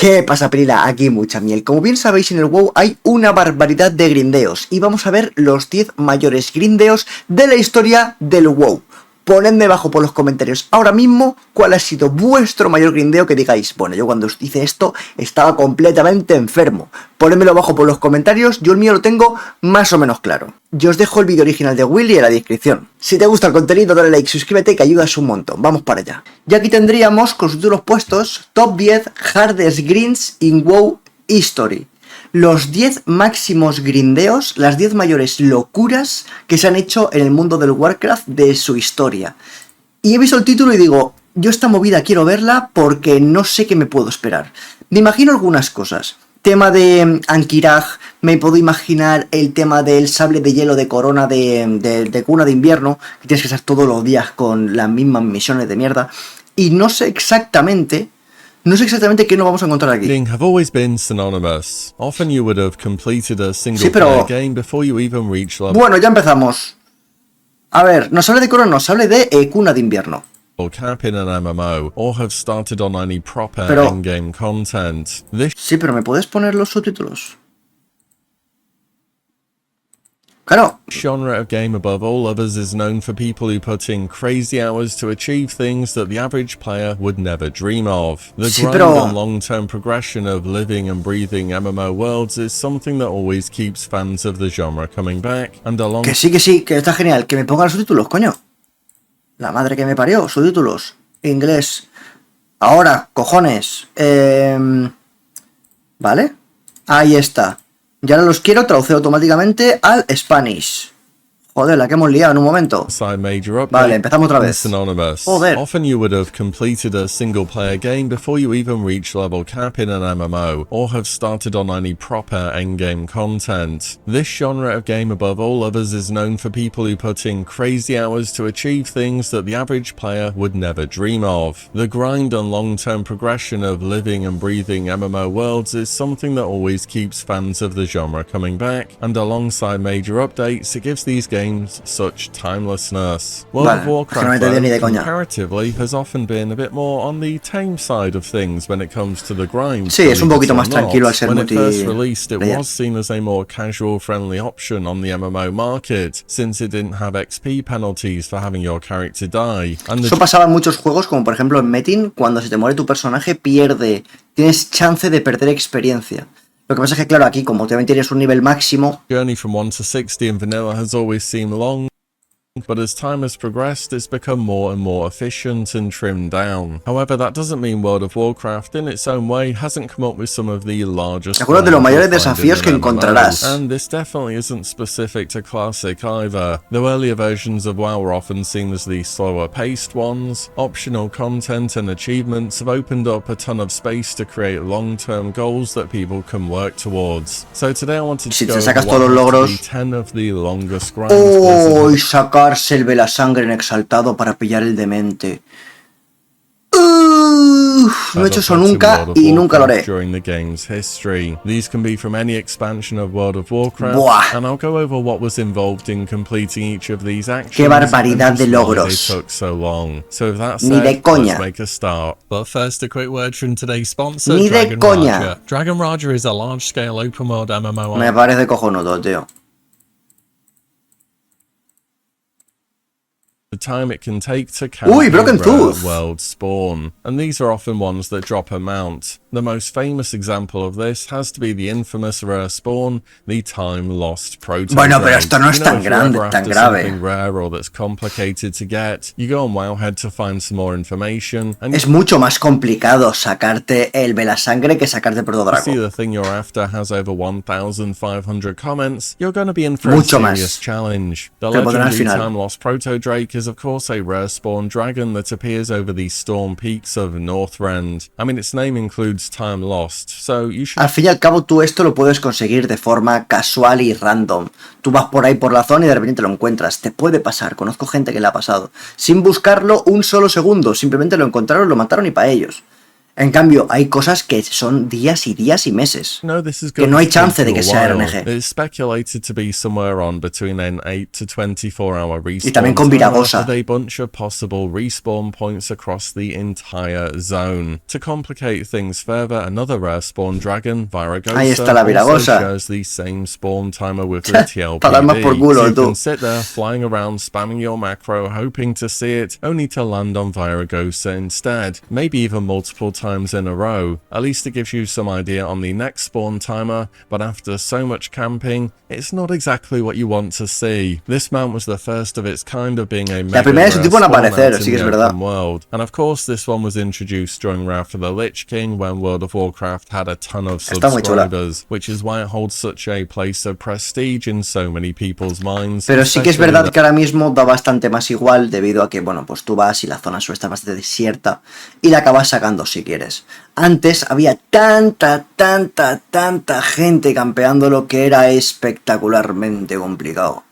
¿Qué pasa, Perila? Aquí mucha miel. Como bien sabéis, en el WoW hay una barbaridad de grindeos y vamos a ver los 10 mayores grindeos de la historia del WoW. Ponedme abajo por los comentarios ahora mismo cuál ha sido vuestro mayor grindeo que digáis. Bueno, yo cuando os hice esto estaba completamente enfermo. Ponedmelo abajo por los comentarios, yo el mío lo tengo más o menos claro. Yo os dejo el vídeo original de Willy en la descripción. Si te gusta el contenido, dale like, suscríbete que ayudas un montón. Vamos para allá. Y aquí tendríamos con sus títulos puestos Top 10 Hardest Grinds in WoW History. Los 10 máximos grindeos, las 10 mayores locuras que se han hecho en el mundo del Warcraft de su historia. Y he visto el título y digo, yo esta movida quiero verla porque no sé qué me puedo esperar. Me imagino algunas cosas. Tema de Ankiraj, me puedo imaginar el tema del sable de hielo de corona de cuna de invierno, que tienes que hacer todos los días con las mismas misiones de mierda. Y no sé exactamente qué nos vamos a encontrar aquí. Have always been synonymous. Often you would have completed a single Sí, pero... player game before you even reach level. Bueno, ya empezamos. A ver, nos habla de corona, nos habla de cuna de invierno. Cap in an MMO, or have started on any proper Pero... in-game content. This Sí, pero ¿me puedes poner los subtítulos? Claro. genre of game above all others is known for people who put in crazy hours to achieve things that the average player would never dream of. The Sí, grind pero... and long-term progression of living and breathing MMO worlds is something that always keeps fans of the genre coming back, and along... Que sí, que está genial. Que me pongan los subtítulos, coño. La madre que me parió, subtítulos. Inglés. Ahora, cojones. Vale. Ahí está. Y ahora los quiero traducir automáticamente al Spanish. Joder, la que hemos liado en un momento. Vale, empezamos otra vez. Joder. Often you would have completed a single player game before you even reach level cap in an MMO, or have started on any proper endgame content. This genre of game above all others is known for people who put in crazy hours to achieve things that the average player would never dream of. The grind and long-term progression of living and breathing MMO worlds is something that always keeps fans of the genre coming back, and alongside major updates, it gives these games such timelessness. World of Warcraft, comparatively, has often been a bit more on the tame side of things when it comes to the grind. Sí, es un poquito más tranquilo al ser When it first released, it was seen as a more casual-friendly option on the MMO market, since it didn't have XP penalties for having your character die. Eso pasaba en muchos juegos, como por ejemplo en Metin, cuando se te muere tu personaje, tienes chance de perder experiencia. Lo que pasa es que, claro, aquí, como obviamente tienes un nivel máximo... Journey from 1 to 60 in vanilla has always seemed long, but as time has progressed, it's become more and more efficient and trimmed down. However, that doesn't mean World of Warcraft, in its own way, hasn't come up with some of the largest... Algunos de los mayores desafíos que encontrarás. And this definitely isn't specific to Classic either. Though earlier versions of WoW were often seen as the slower-paced ones, optional content and achievements have opened up a ton of space to create long-term goals that people can work towards. So today I wanted to go over 10 of the longest grinds. ¡Oh! Y sacarse el velasangre en exaltado para pillar el demente. No he hecho eso nunca y nunca lo haré. During the game's history. These can be from any expansion of World of Warcraft, and I'll go over what was involved in completing each of these actions. ¡Qué barbaridad de logros! They took so long. So if that's Ni de coña. Let's make a start. But first, a quick word from today's sponsor, Ni de Dragon coña. Raja. Dragon Raja is a large-scale open-world MMO. Me parece cojonudo, tío. The time it can take to carry Broken Tooth world spawn, and these are often ones that drop a mount. The most famous example of this has to be the infamous rare spawn, the Time Lost Proto. Bueno, pero esto no es tan grande, tan grave. Something rare or that's complicated to get, you go on Wowhead to find some more information. And es mucho más complicado sacarte el velasangre que sacarte Proto-Draco. See the thing you're after has over 1,500 comments. You're going to be in for a serious challenge. The legendary Time Lost Proto Drake is of course a rare spawn dragon that appears over the storm peaks of Northrend. I mean, its name includes Time Lost, so you should... Al fin y al cabo, tú esto lo puedes conseguir de forma casual y random. Tú vas por ahí por la zona y de repente lo encuentras. Te puede pasar, conozco gente que le ha pasado. Sin buscarlo un solo segundo, simplemente lo encontraron, lo mataron y para ellos. En cambio, hay cosas que son días y días y meses. No, this is Que going no hay to chance take de you que a sea while. RNG. It's speculated to be somewhere on between an 8 to 24-hour respawn Y también con timer Viragosa. with a bunch of possible respawn points across the entire zone. To complicate things further, another rare spawn dragon, Viragosa, Ahí está la also Viragosa. shares the same spawn timer with the Para dar más por TLPD. culo, So you tú. can sit there flying around spamming your macro hoping to see it, only to land on Viragosa instead, maybe even multiple times in a row. At least it gives you some idea on the next spawn timer, but after so much camping, it's not exactly what you want to see. This mount was the first of its kind of being a mega primera de su rare tipo en spawn aparecer, mount sí in que es the verdad. open world. And of course this one was introduced during Wrath of the Lich King when World of Warcraft had a ton of Está muy chula. subscribers, which is why it holds such a place of prestige in so many people's minds. Pero sí que es especially verdad que ahora mismo da bastante más igual debido a que, bueno, pues tú vas y la zona suele estar bastante desierta y la acabas sacando si quieres. Antes había tanta gente campeando lo que era espectacularmente complicado.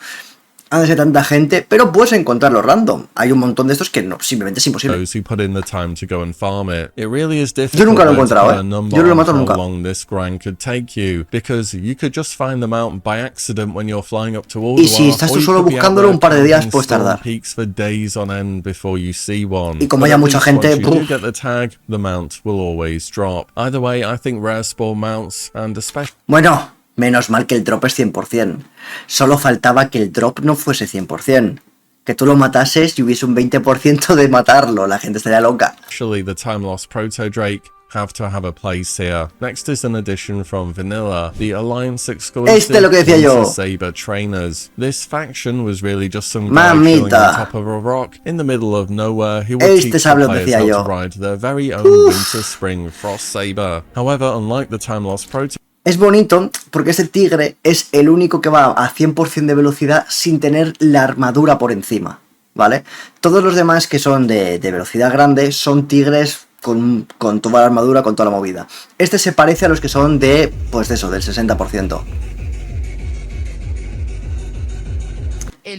Antes de tanta gente, pero puedes encontrarlo random. Hay un montón de estos que no, simplemente es imposible. those who put in the time to go and farm it. It really is difficult. Yo nunca lo he though, to encontrado, put a number Yo no lo on mato how nunca. long this grind could take you, because you could just find them out by accident when you're flying up to Y si Ulduar, estás or tú you solo could be out buscándolo, there un par de días counting puedes storm tardar. peaks for days on end before you see one. Y como But haya at mucha least gente, once you do ¡buf! get the tag, the mount will always drop. Either way, I think rare spawn mounts, and especially Bueno, menos mal que el drop es 100%. Solo faltaba que el drop no fuese 100%. Que tú lo matases y hubiese un 20% de matarlo. La gente estaría loca. the time lost Proto Drake have to have a place here. Next is an addition from Vanilla, the Alliance exclusive Lo que decía yo. Winter Saber Trainers. This faction was really just some guy chilling Mamita. on top of a rock in the middle of nowhere who would Este teach sabe the lo que players decía how yo. to ride their very own Winter Spring Frost Saber. However, unlike the time lost Proto Es bonito porque este tigre es el único que va a 100% de velocidad sin tener la armadura por encima, ¿vale? Todos los demás que son de velocidad grande son tigres con toda la armadura, con toda la movida. Este se parece a los que son de, pues de eso, del 60%.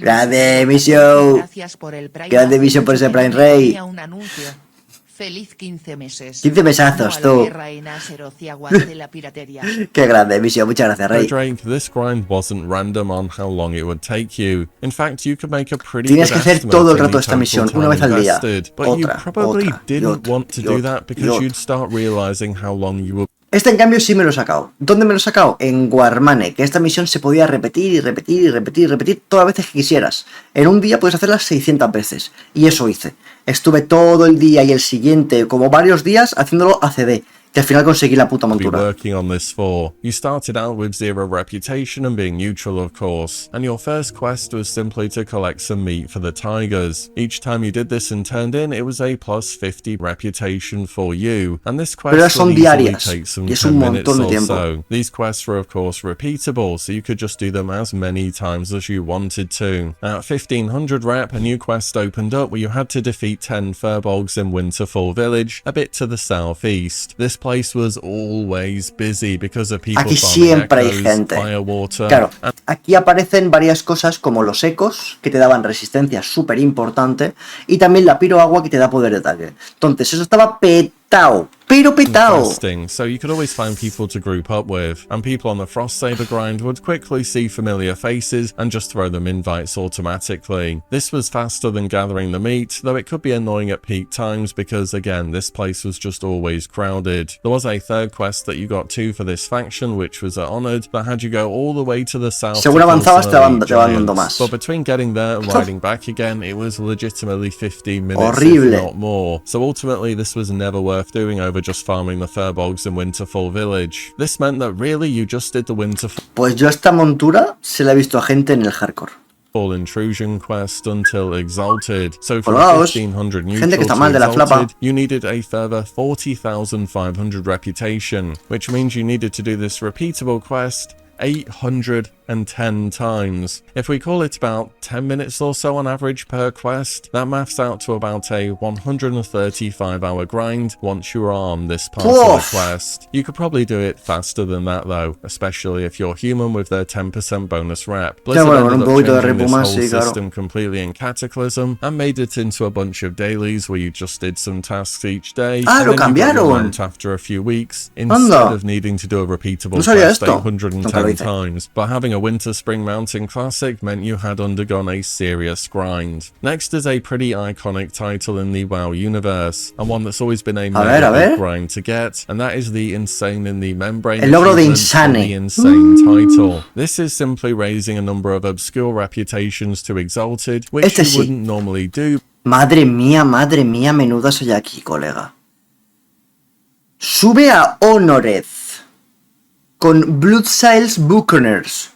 Grande Misio. Gracias por el Prime. Grande Misio por ese Prime Rey. Tenía un anuncio. Feliz 15 meses. 15 mesazos, No a la tú. guerra en Azeroth y aguante la piratería. Qué grande, Misio. Muchas gracias, Rey. Drake, this grind wasn't random on how long it would take you. In fact, you could make a pretty Tienes good que hacer estimate todo el on the rato esta total misión, time una vez al día. invested, but you probably otra, didn't want to do that because otra. you'd start realizing how long you would Este, en cambio, sí me lo he sacado. ¿Dónde me lo he sacado? En Guarmane, que esta misión se podía repetir todas las veces que quisieras. En un día puedes hacerlas 600 veces. Y eso hice. Estuve todo el día y el siguiente, como varios días, haciéndolo a CD. Que al final conseguí la puta be montura. working on this for. You started out with 0 reputation and being neutral, of course, and your first quest was simply to collect some meat for the tigers. Each time you did this and turned in, it was a plus 50 reputation for you, and this Pero quest son would easily diarias, take some y es 10 un minutes montón de or tiempo. so. These quests were of course repeatable, so you could just do them as many times as you wanted to. At 1500 rep, a new quest opened up where you had to defeat 10 furbolgs in Winterfall Village, a bit to the southeast. This place was always busy because of people Aquí farming siempre hay echoes, gente. firewater, Claro, aquí aparecen varias cosas como los ecos, que te daban resistencia súper importante, y también la piroagua que te da poder de ataque. Entonces, eso estaba petao. Pero petao. questing, so you could always find people to group up with, and people on the Frost Saber grind would quickly see familiar faces and just throw them invites automatically. This was faster than gathering the meat, though it could be annoying at peak times because again, this place was just always crowded. There was a third quest that you got to for this faction, which was at Honored, that had you go all the way to the south Según to kill avanzabas, some te van elite dando giants. más. But between getting there and riding back again, it was legitimately 15 minutes, Horrible. if not more. So ultimately, this was never worth doing over just farming the furbolgs in Winterfall Village. This meant that really you just did the Winterfall Pues yo esta montura se la he visto a gente en el hardcore. intrusion quest until Exalted. So from Colgaos, 1500 gente neutral que está to mal de la flapa. Exalted, you needed a further 40,500 reputation, which means you needed to do this repeatable quest 810 times. If we call it about 10 minutes or so on average per quest, that maths out to about a 135-hour grind once you're on this part of the quest. You could probably do it faster than that though, especially if you're human with their 10% bonus rep. Blizzard ended up changing this whole system completely in Cataclysm and made it into a bunch of dailies where you just did some tasks each day, and then you got your mount after a few weeks, instead of needing to do a repeatable quest 810 times. But having a Winter Spring Mountain Classic meant you had undergone a serious grind. Next is a pretty iconic title in the WoW universe, and one that's always been a mega big grind to get, and that is the Insane in the Membrane achievement, the Insane title. This is simply raising a number of obscure reputations to Exalted, which you wouldn't normally do. Madre mía, menuda soy aquí, colega. Sube a Honored con Bloodsails Buccaneers,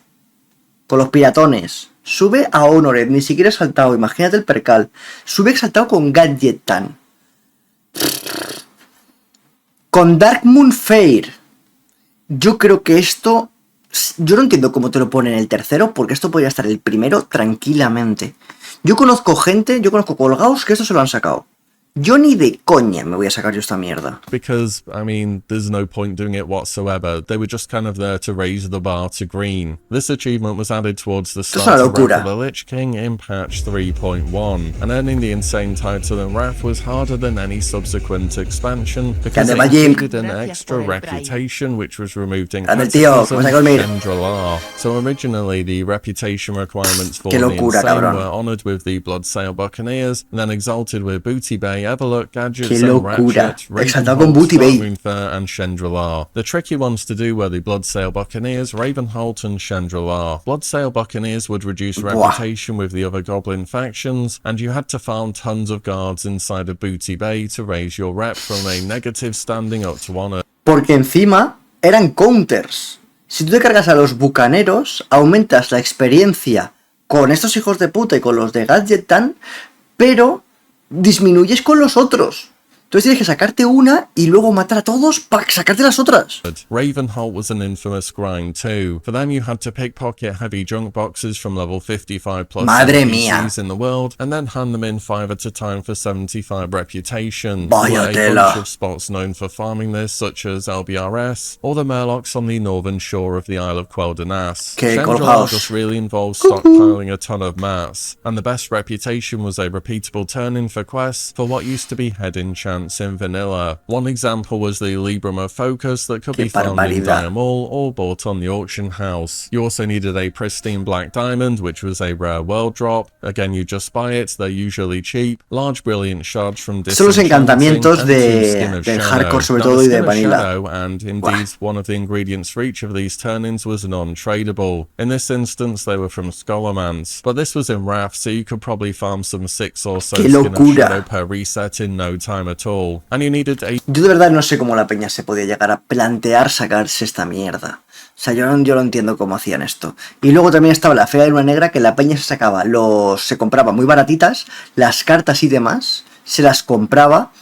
con los piratones. Sube a Honored, ni siquiera he saltado, imagínate el percal. Sube exaltado con Gadget Tan. Con Darkmoon Faire. Yo creo que esto... Yo no entiendo cómo te lo ponen en el tercero, porque esto podría estar el primero tranquilamente. Yo conozco colgados que esto se lo han sacado. Yo ni de coña me voy a sacar yo esta mierda. Because, I mean, there's no point doing it whatsoever. They were just kind of there to raise the bar to green. This achievement was added towards the start of Wrath of the Lich King in patch 3.1, and earning the Insane title in Wrath was harder than any subsequent expansion because it included an extra reputation which was removed in Cataclysm, Chandra. So originally the reputation requirements for the Insane were honoured with the Bloodsail Buccaneers, and then exalted with Booty Bay, Everlook, Gadgets, and Ratchet, Ravenholt, Stormmoonfur, and Chandra. The tricky ones to do were the Bloodsail Buccaneers, Ravenholt, and Chandra. Bloodsail Buccaneers would reduce reputation with the other Goblin factions, and you had to farm tons of guards inside of Booty Bay to raise your rep from a negative standing up to honor. Porque encima eran counters. Si tú te cargas a los bucaneros, aumentas la experiencia con estos hijos de puta y con los de Gadget Tan, pero disminuyes con los otros. Entonces tienes que sacarte una y luego matar a todos para sacarte las otras. Ravenholt was an infamous grind too. For them you had to pickpocket heavy junk boxes from level 55 plus NPCs in the world, and then hand them in 5 at a time for 75 reputation. There were a bunch of spots known for farming this, such as LBRS, or the Murlocs on the northern shore of the Isle of Quel'Danas. Chandra just really involves stockpiling a ton of mats, and the best reputation was a repeatable turn-in for quests for what used to be head-in chance in vanilla. One example was the Libram of Focus that could be found in Diamol or bought on the auction house. You also needed a pristine black diamond, which was a rare world drop. Again, you just buy it, they're usually cheap. Large brilliant shards from Disenchanting, and Skin of Shadow, and indeed one of the ingredients for each of these turn-ins was non-tradable. In this instance, they were from Scholomance, but this was in Wrath, so you could probably farm some 6 or so Skin of Shadow per reset in no time at all. And you needed a... Yo de verdad no sé cómo la peña se podía llegar a plantear sacarse esta mierda. O sea, yo no entiendo cómo hacían esto. Y luego también estaba la Fea de Luna Negra, que la peña se sacaba se compraba muy baratitas, las cartas y demás, se las compraba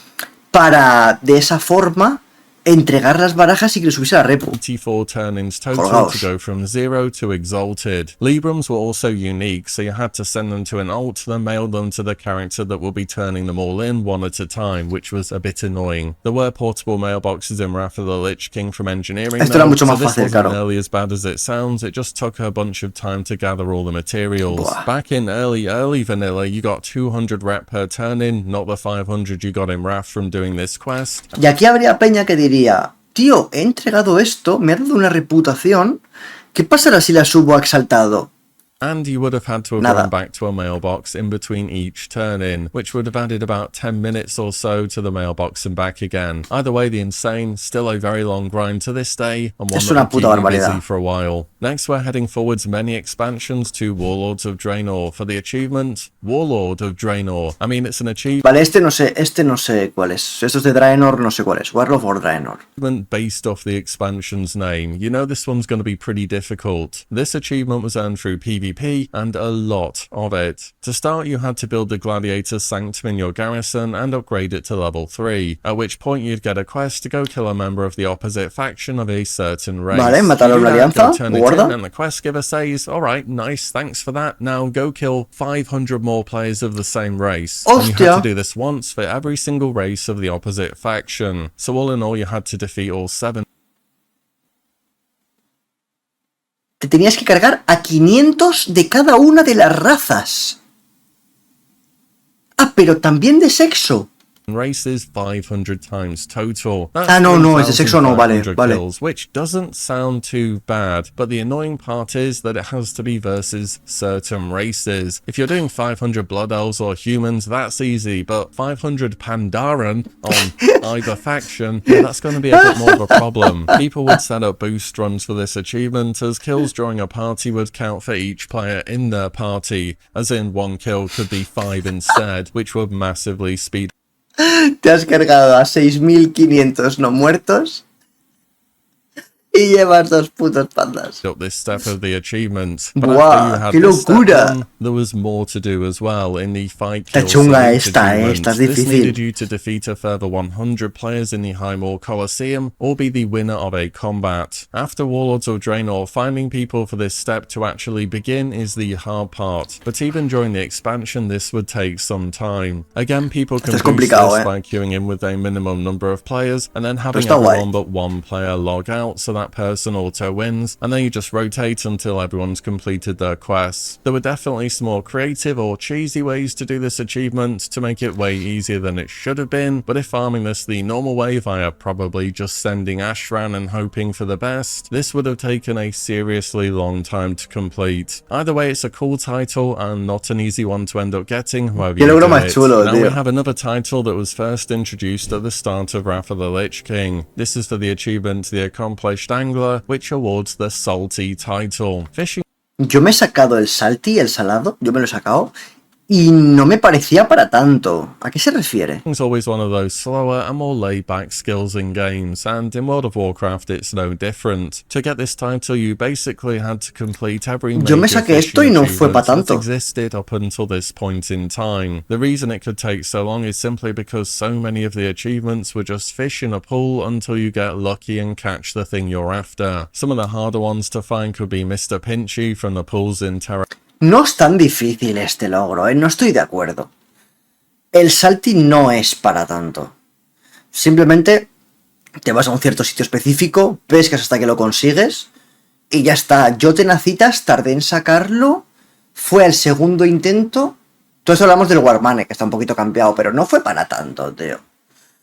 para de esa forma entregar las barajas y que le subiese la repo. 84 turn-ins total to go from 0 to Exalted. Librams were also unique, so you had to send them to an alt, then mail them to the character that will be turning them all in one at a time, which was a bit annoying. There were portable mailboxes in Wrath of the Lich King from engineering, so this wasn't nearly as bad as it sounds. It just took a bunch of time to gather all the materials. Back in early vanilla, you got 200 rep per turn-in, not the 500 you got in Wrath from doing this quest. Y aquí habría peña que diría: tío, he entregado esto, me ha dado una reputación, ¿qué pasará si la subo a exaltado? And you would have had to have gone back to a mailbox in between each turn-in, which would have added about 10 minutes or so to the mailbox and back again. Either way, the Insane, still a very long grind to this day, and one that will keep you busy for a while. Next, we're heading forwards many expansions to Warlords of Draenor for the achievement Warlord of Draenor. I mean, it's an achievement. Vale, este no sé cuál es. Estos de Draenor no sé cuál es. Warlord of Draenor. Based off the expansion's name. You know this one's going to be pretty difficult. This achievement was earned through PvP PvP and a lot of it. To start, you had to build the Gladiator Sanctum in your garrison and upgrade it to level 3, at which point you'd get a quest to go kill a member of the opposite faction of a certain race. Vale, matar a You do una that, alianza, go turn it guarda. in, and the quest giver says, alright, nice, thanks for that, now go kill 500 more players of the same race. And you had Hostia. to do this once for every single race of the opposite faction. So all in all, you had to defeat all 7 Te tenías que cargar a 500 de cada una de las razas. Ah, pero también de sexo. races 500 times total. Ah, no, ese sexo no, vale, 3,500 vale. kills, which doesn't sound too bad, but the annoying part is that it has to be versus certain races. If you're doing 500 Blood Elves or humans, that's easy, but 500 Pandaren on either faction, yeah, that's going to be a bit more of a problem. People would set up boost runs for this achievement, as kills during a party would count for each player in their party, as in one kill could be 5 instead, which would massively speed Te has cargado a 6.500 no muertos y llevas 2 putos pandas. up this step of the achievement. But Buah, after you had qué this step locura. done, there was more to do as well in the fight Está kill chunga salute esta, achievement. esta es This difícil. needed you to defeat a further 100 players in the Highmoor Colosseum or be the winner of a combat. After Warlords of Draenor, finding people for this step to actually begin is the hard part, but even during the expansion this would take some time. Again, people can Esto es boost complicado, this by queuing in with a minimum number of players and then having está guay. everyone but one player log out so that person auto wins, and then you just rotate until everyone's completed their quests. There were definitely some more creative or cheesy ways to do this achievement to make it way easier than it should have been, but if farming this the normal way via probably just sending Ashran and hoping for the best, this would have taken a seriously long time to complete. Either way, it's a cool title and not an easy one to end up getting, however Qué you logro do más it. chulo, Now tío. we have another title that was first introduced at the start of Wrath of the Lich King. This is for the achievement The Accomplished Angler, which awards the Salty title. Fishing Yo me he sacado el salty, el salado, yo me lo he sacado y no me parecía para tanto. ¿A qué se refiere? is always one of those slower and more laid-back skills in games, and in World of Warcraft it's no different. To get this title, you basically had to complete every Yo me major saqué esto y fishing no fue pa' achievement that tanto. existed up until this point in time. The reason it could take so long is simply because so many of the achievements were just fish in a pool until you get lucky and catch the thing you're after. Some of the harder ones to find could be Mr. Pinchy from the pools in Terra No es tan difícil este logro, no estoy de acuerdo. El salty no es para tanto. Simplemente te vas a un cierto sitio específico, pescas hasta que lo consigues y ya está. Yo Tenacitas tardé en sacarlo, fue el segundo intento. Todo esto hablamos del Warmane, que está un poquito cambiado, pero no fue para tanto, tío.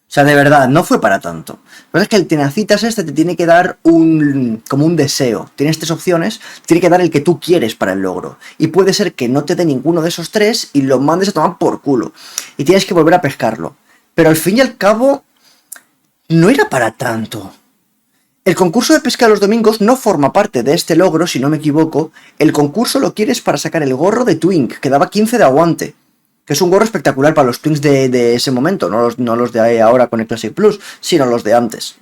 O sea, de verdad, no fue para tanto. La verdad es que el Tenacitas este te tiene que dar como un deseo. Tienes 3 opciones, tiene que dar el que tú quieres para el logro. Y puede ser que no te dé ninguno de esos 3 y lo mandes a tomar por culo. Y tienes que volver a pescarlo. Pero al fin y al cabo, no era para tanto. El concurso de pesca de los domingos no forma parte de este logro, si no me equivoco. El concurso lo quieres para sacar el gorro de Twink, que daba 15 de aguante. Que es un gorro espectacular para los Twinks de ese momento, no los de ahora con el Classic Plus, sino los de antes.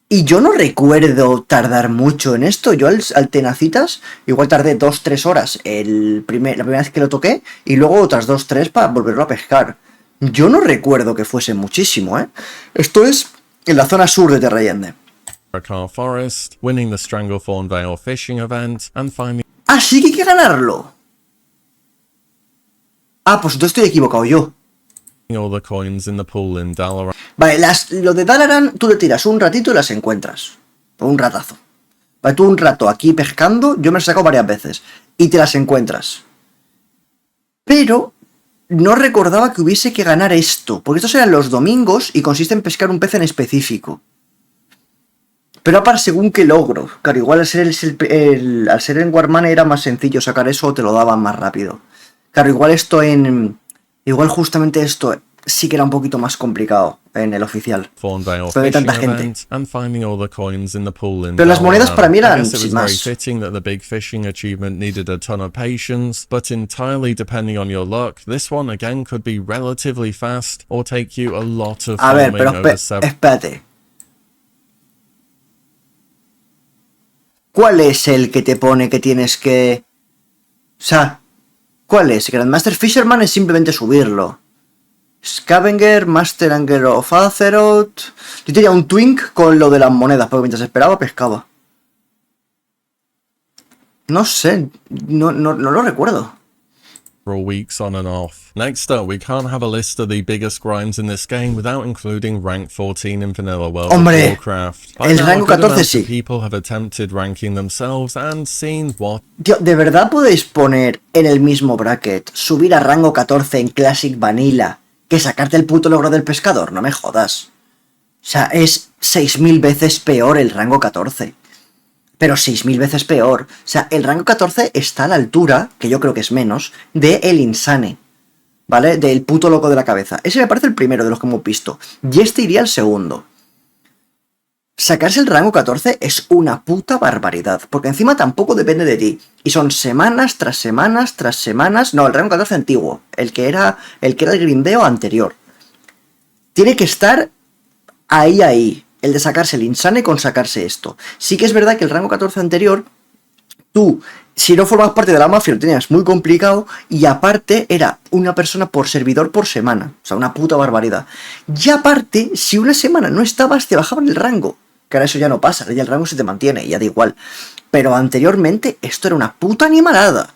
Y yo no recuerdo tardar mucho en esto. Yo al Tenacitas igual tardé 2-3 horas la primera vez que lo toqué y luego otras 2-3 para volverlo a pescar. Yo no recuerdo que fuese muchísimo, ¿eh? Esto es en la zona sur de Terrayende. Car Forest, winning the Stranglethorn Vale fishing event, and finding ¡Ah, sí que hay que ganarlo! Ah, pues entonces estoy equivocado yo. all the coins in the pool in Dalaran. Vale, lo de Dalaran, tú le tiras un ratito y las encuentras. Un ratazo. Vale, tú un rato aquí pescando, yo me las he sacado varias veces. Y te las encuentras. Pero no recordaba que hubiese que ganar esto. Porque estos eran los domingos y consiste en pescar un pez en específico. Pero para según qué logro. Claro, igual al ser en Warmane era más sencillo sacar eso o te lo daban más rápido. Claro, igual justamente esto sí que era un poquito más complicado en el oficial. Vale Pero hay fishing tanta gente. event, and finding all the coins in the pool in Pero las monedas Dalaran. para mí eran I guess it was sin very más. fitting that the big fishing achievement needed a ton of patience, but entirely depending on your luck, this one again could be relatively fast or take you a lot of A ver, farming pero over several espérate. ¿Cuál es el que te pone que tienes que sea, ¿cuál es? Grandmaster Fisherman es simplemente subirlo. Scavenger, Master Angler of Azeroth. Yo tenía un Twink con lo de las monedas, porque mientras esperaba pescaba. No sé, no lo recuerdo. Weeks on and off. Next up, we can't have a list of the biggest grinds in this game without including rank 14 in vanilla World of Hombre, Warcraft. By el now, rango a good 14 amount of sí. people have attempted ranking themselves and seen what Tío, ¿de verdad podéis poner en el mismo bracket subir a rango 14 en Classic Vanilla que sacarte el puto logro del pescador? No me jodas. O sea, es 6000 veces peor el rango 14. Pero 6000 veces peor. O sea, el rango 14 está a la altura, que yo creo que es menos, de el Insane. ¿Vale? Del puto loco de la cabeza. Ese me parece el primero de los que hemos visto. Y este iría al segundo. Sacarse el rango 14 es una puta barbaridad. Porque encima tampoco depende de ti. Y son semanas tras semanas tras semanas. No, el rango 14 antiguo. El que era el grindeo anterior. Tiene que estar ahí. El de sacarse el Insane con sacarse esto. Sí que es verdad que el rango 14 anterior, tú, si no formabas parte de la mafia, lo tenías muy complicado. Y aparte, era una persona por servidor por semana. O sea, una puta barbaridad. Y aparte, si una semana no estabas, te bajaban el rango. Que ahora eso ya no pasa, ya el rango se te mantiene, ya da igual. Pero anteriormente, esto era una puta animalada.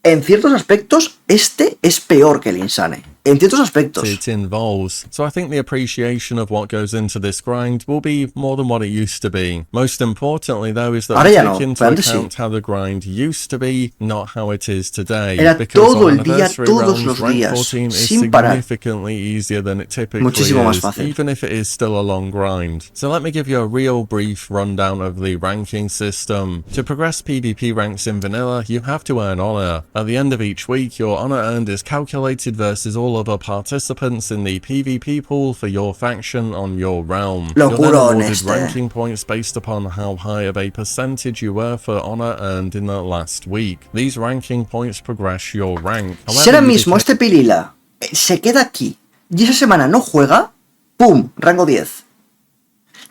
En ciertos aspectos, este es peor que el Insane. En ciertos aspectos. it involves. So I think the appreciation of what goes into this grind will be more than what it used to be. Most importantly, though, is that Ahora we ya take no, into pero antes sí. account how the grind used to be, not how it is today. Era Because todo on el día, anniversary todos rounds, los rank días, 14 is sin parar. significantly easier than it typically Muchísimo más is, fácil. even if it is still a long grind. So let me give you a real brief rundown of the ranking system. To progress PvP ranks in vanilla, you have to earn honor. At the end of each week, your honor earned is calculated versus all other participants in the PvP pool for your faction on your realm. You're then Locurón awarded este. ranking points based upon how high of a percentage you were for honor earned in the last week. These ranking points progress your rank. Si ahora mismo este Pilila se queda aquí y esa semana no juega, ¡pum! Rango 10.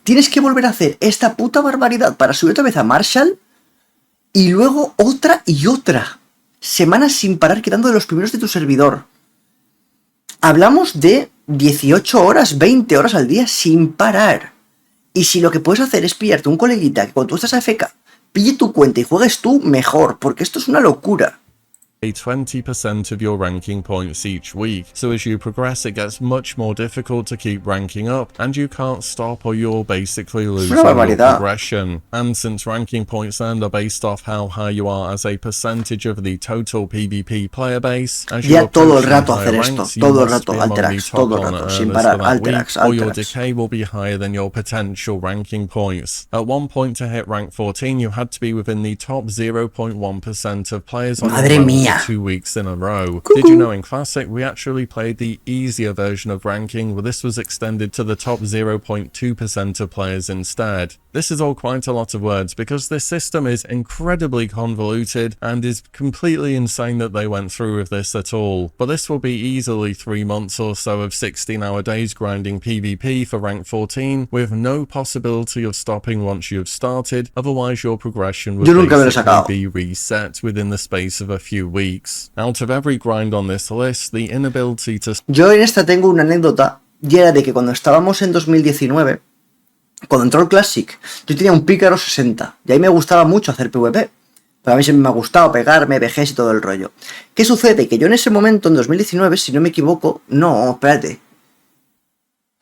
Tienes que volver a hacer esta puta barbaridad para subir otra vez a Marshall y luego otra y otra. Semanas sin parar quedando de los primeros de tu servidor. Hablamos de 18 horas, 20 horas al día sin parar. Y si lo que puedes hacer es pillarte un coleguita que cuando tú estás AFK, pille tu cuenta y juegues tú, mejor, porque esto es una locura. a 20% of your ranking points each week, so as you progress it gets much more difficult to keep ranking up, and you can't stop or you'll basically lose your progression. And since ranking points earned are based off how high you are as a percentage of the total PvP player base, as you todo el approach rato higher hacer esto, ranks, you todo el must rato, be among the Alterax, top todo el honor rato, sin earners parar, for that Alterax, week, or your Alterax. decay will be higher than your potential ranking points. At one point to hit rank 14, you had to be within the top 0.1% of players on Madre your realm mía. for 2 weeks in a row. Did you know in Classic we actually played the easier version of ranking, where this was extended to the top 0.2% of players instead? This is all quite a lot of words because this system is incredibly convoluted and is completely insane that they went through with this at all. But this will be easily 3 months or so of 16-hour days grinding PvP for rank 14 with no possibility of stopping once you've started, otherwise your progression would basically be reset within the space of a few weeks. Out of every grind on this list, the inability to... Yo en esta tengo una anécdota, y era de que cuando estábamos en 2019, cuando entró el Classic, yo tenía un pícaro 60, y ahí me gustaba mucho hacer PvP. Pero a mí siempre me ha gustado pegarme, vejez y todo el rollo. ¿Qué sucede? Que yo en ese momento, en 2019, si no me equivoco... No, espérate.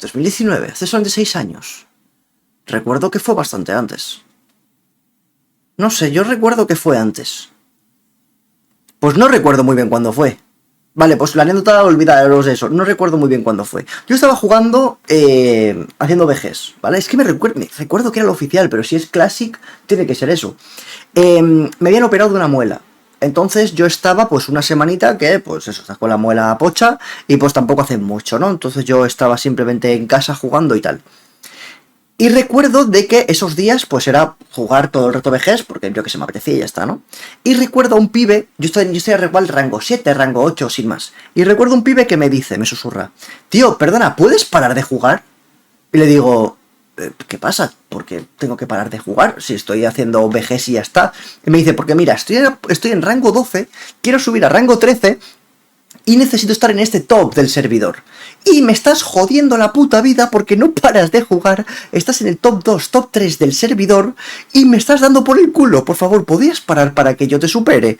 2019, hace solamente 6 años. Recuerdo que fue bastante antes. No sé, yo recuerdo que fue antes. Pues no recuerdo muy bien cuándo fue. Vale, pues la anécdota, olvidaros de eso. No recuerdo muy bien cuándo fue. Yo estaba jugando, haciendo vejez, ¿vale? Es que me recuerdo que era lo oficial, pero si es Classic, tiene que ser eso. Me habían operado de una muela. Entonces yo estaba pues una semanita que, pues eso, estás con la muela pocha y pues tampoco hace mucho, ¿no? Entonces yo estaba simplemente en casa jugando y tal. Y recuerdo de que esos días pues era jugar todo el rato vejez, porque yo que se me apetecía y ya está, ¿no? Y recuerdo a un pibe, yo estoy igual rango 7, rango 8, sin más. Y recuerdo a un pibe que me dice, me susurra, tío, perdona, ¿puedes parar de jugar? Y le digo, ¿qué pasa? ¿Por qué tengo que parar de jugar? Si estoy haciendo VGs y ya está. Y me dice, porque mira, estoy en rango 12, quiero subir a rango 13 y necesito estar en este top del servidor. Y me estás jodiendo la puta vida porque no paras de jugar, estás en el top 2, top 3 del servidor y me estás dando por el culo. Por favor, ¿podrías parar para que yo te supere?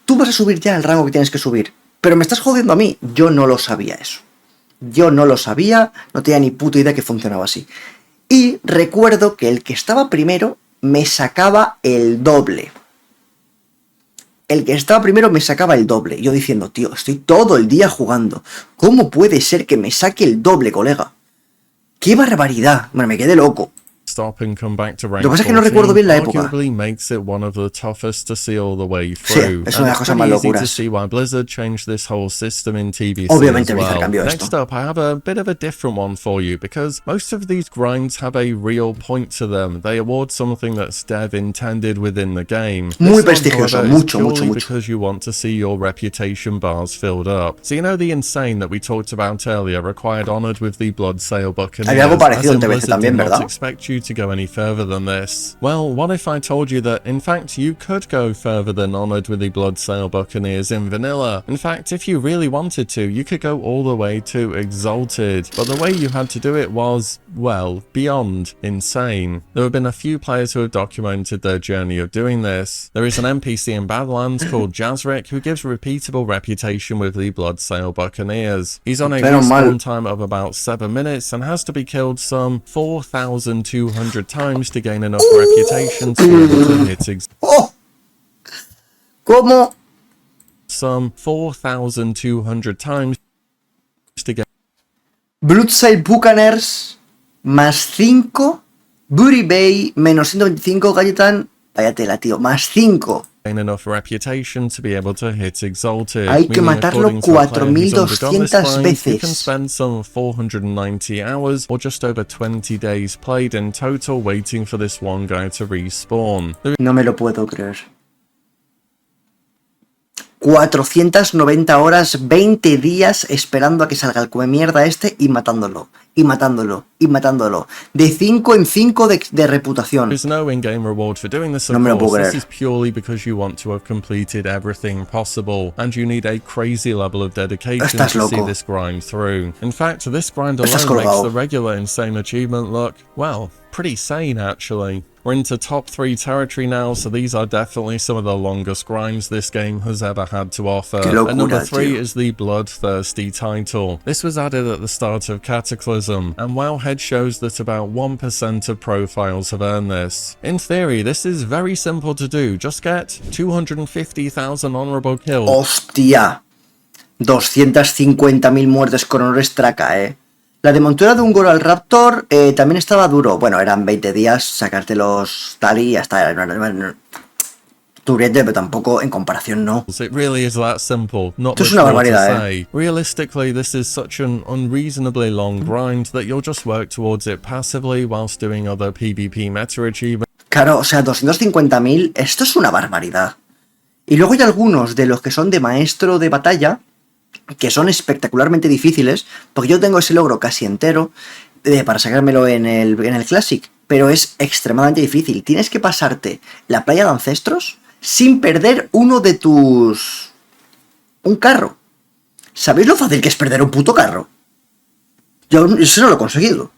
Tú vas a subir ya el rango que tienes que subir, pero me estás jodiendo a mí. Yo no lo sabía eso. Yo no lo sabía, no tenía ni puta idea que funcionaba así. Y recuerdo que el que estaba primero me sacaba el doble. El que estaba primero me sacaba el doble. Yo diciendo, tío, estoy todo el día jugando. ¿Cómo puede ser que me saque el doble, colega? ¡Qué barbaridad! Bueno, me quedé loco. Stop and come back to rank Lo que pasa es que no recuerdo bien la época. arguably makes it one of the toughest to see all the way through. Sí, es una de las cosas más easy to locuras. see why Blizzard changed this whole system in TBC Obviamente as Blizzard well. cambió Next esto. up, I have a bit of a different one for you because most of these grinds have a real point to them. They award something that's dev intended within the game. Muy This one, prestigioso, however, is mucho, purely mucho. because you want to see your reputation bars filled up. So you know the insane that we talked about earlier required honored with the Bloodsail Buccaneers. Había algo parecido as en in TBC Blizzard también, did not ¿verdad? expect you to go any further than this. Well, what if I told you that, in fact, you could go further than honored with the Bloodsail Buccaneers in vanilla? In fact, if you really wanted to, you could go all the way to Exalted, but the way you had to do it was, well, beyond insane. There have been a few players who have documented their journey of doing this. There is an NPC in Badlands called Jazric who gives repeatable reputation with the Bloodsail Buccaneers. He's on a Menos mal. respawn time of about 7 minutes and has to be killed some 4,200 times to gain enough reputation to be able to hit ¡Oh! ¿Cómo? some 4,200 times to gain Bloodsail Buccaneers más 5. Booty Bay menos 125. Galletan. Vaya tela, tío. Más 5. enough reputation to be able to hit Exalted. Hay que meaning, matarlo according to a player who's undergone this 4.200 grind, you can veces. spend some 490 hours or just over 20 days played in total waiting for this one guy to respawn. There No me lo puedo creer. 490 horas, 20 días esperando a que salga el come mierda este y matándolo, y matándolo, y matándolo. De 5 en 5 de reputación. is no in-game reward for doing this, of No me lo puedo course. This creer. is purely because you want to have completed everything possible, and you need a crazy level of dedication Estás to see loco. this grind through. In fact, this grind Estás alone makes colgado. the regular insane achievement look, well, pretty sane actually. We're into top 3 territory now, so these are definitely some of the longest grinds this game has ever had to offer. Qué At number locura, 3 tío. is the Bloodthirsty title. This was added at the start of Cataclysm, and Wowhead shows that about 1% of profiles have earned this. In theory, this is very simple to do. Just get 250,000 honorable kills. ¡Hostia! 250.000 muertes con honor traca, La de montura de un Goral Raptor también estaba duro. Bueno, eran 20 días, sacártelos tal y hasta... Turete, pero tampoco en comparación no. It really is that simple. Not Esto es much una more to barbaridad, say. Realistically, this is such an unreasonably long grind that you'll just work towards it passively whilst doing other PvP meta achievements. Claro, o sea, 250.000, esto es una barbaridad. Y luego hay algunos de los que son de maestro de batalla, que son espectacularmente difíciles, porque yo tengo ese logro casi entero para sacármelo en el Classic, pero es extremadamente difícil. Tienes que pasarte la playa de ancestros sin perder uno de tus... un carro. ¿Sabéis lo fácil que es perder un puto carro? Yo eso no lo he conseguido.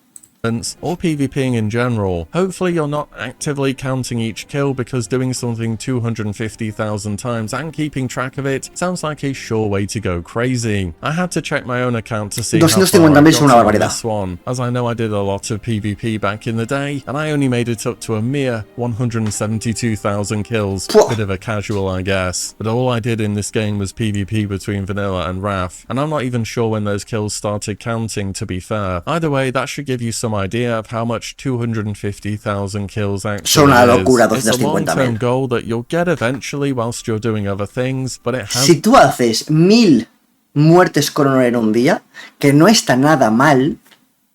Or PvPing in general. Hopefully you're not actively counting each kill because doing something 250,000 times and keeping track of it sounds like a sure way to go crazy. I had to check my own account to see how far I 250.000 es una got on barbaridad. this one, as I know I did a lot of PvP back in the day, and I only made it up to a mere 172,000 kills. Pwah. Bit of a casual, I guess. But all I did in this game was PvP between Vanilla and Wrath, and I'm not even sure when those kills started counting, to be fair. Either way, that should give you some idea of how much 250,000 kills actually Son una locura, is. It's a 250.000. long-term goal that you'll get eventually whilst you're doing other things, but it has Si tú haces 1000 muertes con honor en un día, que no está nada mal,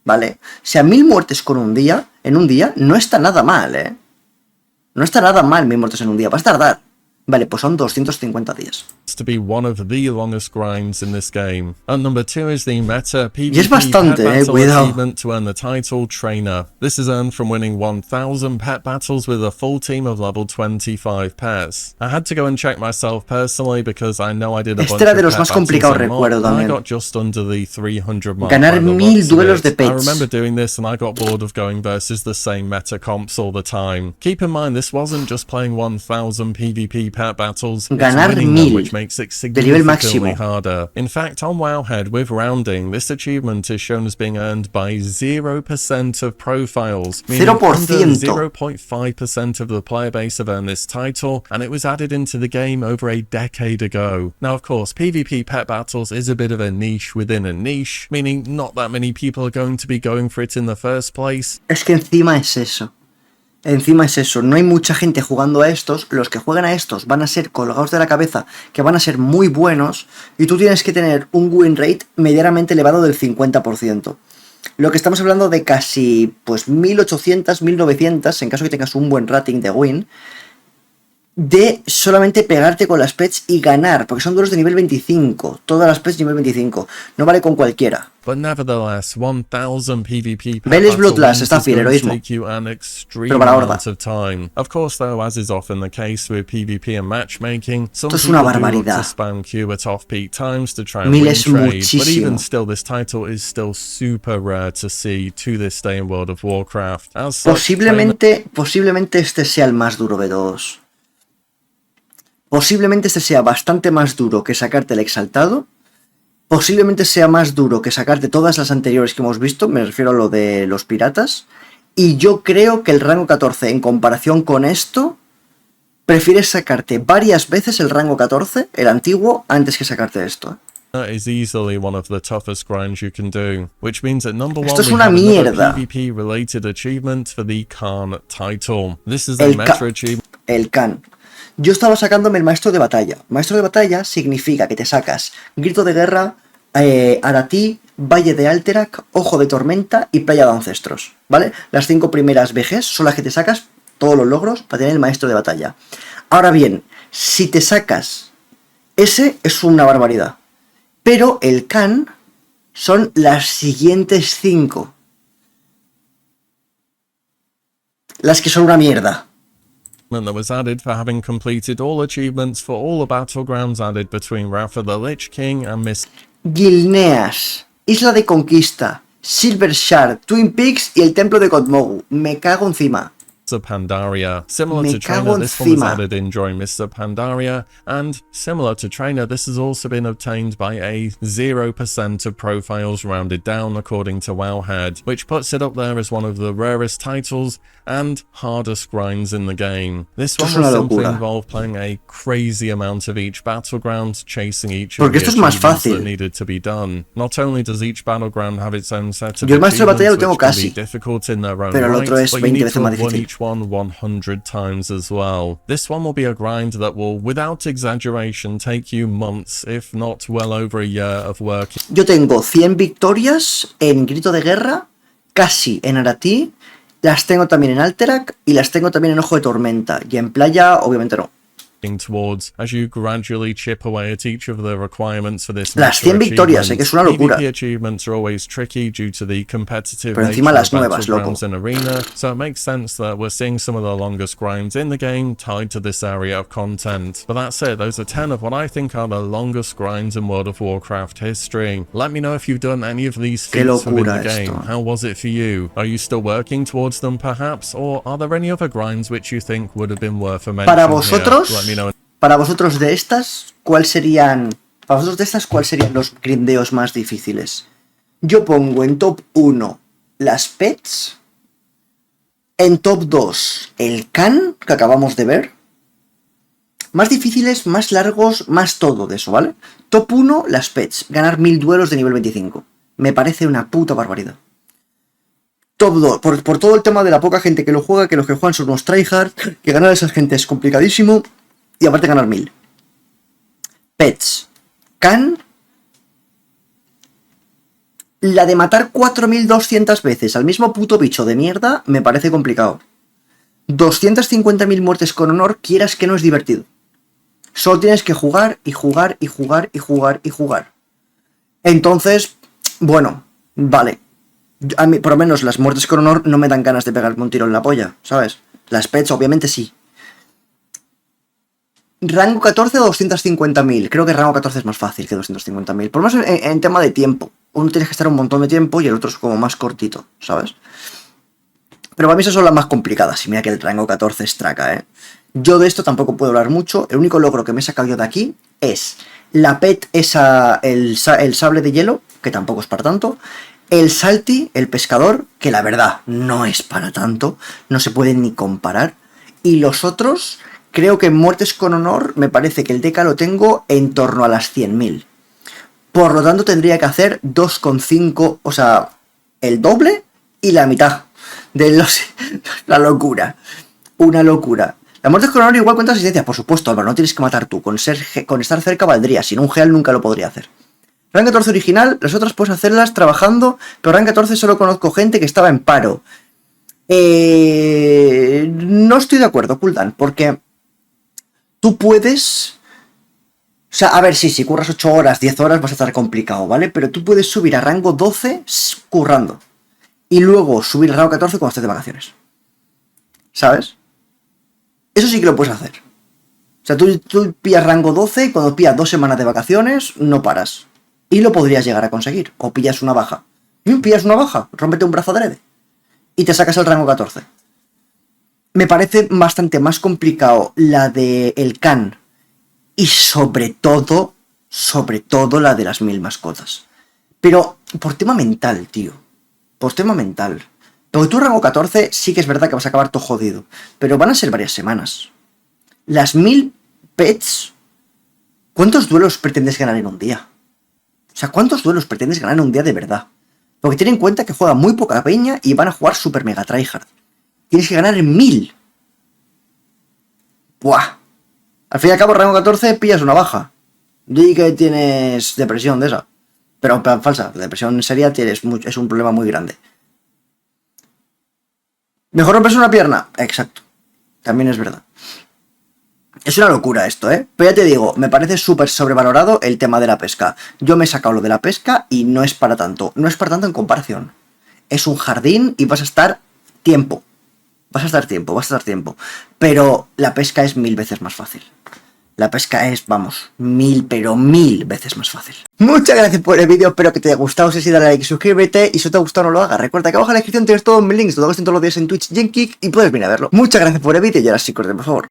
¿vale? O sea, 1000 muertes con un día, en un día, no está nada mal, ¿eh? No está nada mal 1000 muertes en un día, vas a tardar. Vale, pues son 250 días. to be one of the longest grinds in this game. And number 2 is the Meta PvP Y es bastante, Pet Battle cuidado. achievement to earn the title Trainer. This is earned from winning 1000 pet battles with a full team of level 25 pets. I had to go and check myself personally because I know I did a bunch Era of de los pet más battles complicados, and more, recuerdo and I también. got just under the 300 mark. Ganar by the 1000 looks of duelos it. de pets. I remember doing this and I got bored of going versus the same meta comps all the time. Keep in mind this wasn't just playing 1000 PvP pet battles, it's Ganar winning them, 1000 which makes it de nivel significantly máximo. harder. In fact, on Wowhead, with rounding, this achievement is shown as being earned by 0% of profiles, meaning under 0.5% of the player base have earned this title, and it was added into the game over a decade ago. Now, of course, PvP pet battles is a bit of a niche within a niche, meaning not that many people are going to be going for it in the first place. Es que encima es eso. Encima es eso, no hay mucha gente jugando a estos, los que juegan a estos van a ser colgados de la cabeza, que van a ser muy buenos, y tú tienes que tener un win rate medianamente elevado del 50%. Lo que estamos hablando de casi pues 1800, 1900, en caso que tengas un buen rating de win, de solamente pegarte con las pets y ganar, porque son duelos de nivel 25, todas las pets nivel 25, no vale con cualquiera. But nevertheless, 1000 PvP pet Vélez battle Bloodlust wins está is fiel, going to heroísmo. take you an extreme Pero para amount horda. of time. Of course, though, as is often the case with PvP and matchmaking, some Esto es people una do look to barbaridad. spam Q at off-peak times to try and 1000 win es trade, but muchísimo. even still, this title is still super rare to see to this day in World of Warcraft. As such, Posiblemente este sea el más duro de todos. Posiblemente este sea bastante más duro que sacarte el exaltado. Posiblemente sea más duro que sacarte todas las anteriores que hemos visto, me refiero a lo de los piratas. Y yo creo que el rango 14, en comparación con esto, prefieres sacarte varias veces el rango 14, el antiguo, antes que sacarte esto. That is easily one of the toughest grinds you can do, which means at number 1 Esto es we una have another mierda. PvP related achievement for the Khan title. This is the El meta Khan. achievement El Khan. Yo estaba sacándome el maestro de batalla. Maestro de batalla significa que te sacas Grito de Guerra, Aratí, Valle de Alterac, Ojo de Tormenta y Playa de Ancestros, ¿vale? Las 5 primeras VGs son las que te sacas todos los logros para tener el maestro de batalla. Ahora bien, si te sacas ese es una barbaridad. Pero el Khan son las siguientes 5. Las que son una mierda. that was added for having completed all achievements for all the battlegrounds added between Wrath of the Lich King and Miss Gilneas, Isla de Conquista, Silver Shard, Twin Peaks y el Templo de Kotmogu. Me cago encima. Mr. Pandaria. Similar Me to cago Trainer, this one was encima. added in during Mr. Pandaria, and similar to Trainer, this has also been obtained by a 0% of profiles rounded down according to Wowhead, which puts it up there as one of the rarest titles and hardest grinds in the game. This Esto one es will una simply locura. involve playing a crazy amount of each battleground, chasing each of Porque the esto es más achievements that fácil. needed to be done. Not only does each battleground have its own set of Yo el maestro de batalla lo achievements tengo which can casi, be difficult in their own pero el right, otro es but you 20 need veces to más have won difícil. each one 100 times as well. This one will be a grind that will, without exaggeration, take you months, if not well over a year of work. Yo tengo 100 victorias en Grito de Guerra, casi en Aratí, las tengo también en Alterac y las tengo también en Ojo de Tormenta. Y en Playa, obviamente no. Towards as you gradually chip away at each of the requirements for this Las meta 100 victorias, que es una achievement. locura. PvP achievements are always tricky due to the competitive Pero nature encima of las nuevas, battlegrounds loco. in arena, so it makes sense that we're seeing some of the longest grinds in the game tied to this area of content. But that's it, those are 10 of what I think are the longest grinds in World of Warcraft history. Let me know if you've done any of these Qué feats within the locura game. esto. How was it for you? Are you still working towards them perhaps? Or are there any other grinds which you think would have been worth a mention Para here? vosotros, Let me know. para vosotros de estas, ¿cuáles serían los grindeos más difíciles? Yo pongo en top 1 las pets, en top 2 el Khan, que acabamos de ver, más difíciles, más largos, más todo de eso, ¿vale? Top 1 las pets, ganar 1000 duelos de nivel 25, me parece una puta barbaridad. Top 2, por todo el tema de la poca gente que lo juega, que los que juegan son unos tryhard, que ganar a esa gente es complicadísimo, y aparte ganar 1000. Pets. Khan. La de matar 4200 veces al mismo puto bicho de mierda me parece complicado. 250.000 muertes con honor, quieras que no es divertido. Solo tienes que jugar y jugar y jugar y jugar y jugar. Entonces, bueno, vale. A mí, por lo menos, las muertes con honor no me dan ganas de pegarme un tiro en la polla, ¿sabes? Las pets, obviamente, sí. Rango 14 o 250.000. Creo que rango 14 es más fácil que 250.000. Por lo menos en tema de tiempo. Uno tiene que estar un montón de tiempo y el otro es como más cortito, ¿sabes? Pero para mí esas son las más complicadas. Y mira que el rango 14 es traca, ¿eh? Yo de esto tampoco puedo hablar mucho. El único logro que me he sacado yo de aquí es la pet esa, el sable de hielo, que tampoco es para tanto. El salti, el pescador, que la verdad no es para tanto. No se pueden ni comparar. Y los otros, creo que en muertes con honor, me parece que el DK lo tengo en torno a las 100.000. Por lo tanto tendría que hacer 2,5, o sea, el doble y la mitad de los... La locura. Una locura. La muerte con honor igual cuenta asistencia, por supuesto, Álvaro, no tienes que matar tú. Con estar cerca valdría, sin un Geal nunca lo podría hacer. Rank 14 original, las otras puedes hacerlas trabajando, pero Rank 14 solo conozco gente que estaba en paro. No estoy de acuerdo, Kuldan, porque tú puedes... O sea, a ver, sí, si curras 8 horas, 10 horas vas a estar complicado, ¿vale? Pero tú puedes subir a rango 12 currando. Y luego subir a rango 14 cuando estés de vacaciones. ¿Sabes? Eso sí que lo puedes hacer. O sea, tú pillas rango 12 y cuando pillas 2 semanas de vacaciones, no paras. Y lo podrías llegar a conseguir. O pillas una baja. Pillas una baja, rómpete un brazo adrede. Y te sacas el rango 14. Me parece bastante más complicado la de el Khan. Y sobre todo la de las 1000 mascotas. Pero por tema mental, tío. Por tema mental. Porque tú rango 14 sí que es verdad que vas a acabar todo jodido. Pero van a ser varias semanas. Las 1000 pets... ¿Cuántos duelos pretendes ganar en un día? O sea, ¿cuántos duelos pretendes ganar en un día de verdad? Porque ten en cuenta que juega muy poca peña y van a jugar super mega tryhard. Tienes que ganar en 1000. Buah. Al fin y al cabo, rango 14 pillas una baja. Di que tienes depresión de esa. Pero falsa. La depresión seria es un problema muy grande. Mejor romperse una pierna. Exacto. También es verdad. Es una locura esto, ¿eh? Pero ya te digo, me parece súper sobrevalorado el tema de la pesca. Yo me he sacado lo de la pesca y no es para tanto. No es para tanto en comparación. Es un jardín y vas a estar tiempo. Vas a estar tiempo. Pero la pesca es 1000 veces más fácil. La pesca es, vamos, 1000 veces más fácil. Muchas gracias por el vídeo, espero que te haya gustado. Si sí, dale like y suscríbete. Y si te ha gustado, no lo hagas. Recuerda que abajo en la descripción tienes todos mis links. Todos los días en Twitch y en Kick y puedes venir a verlo. Muchas gracias por el vídeo y ahora sí, corten, por favor.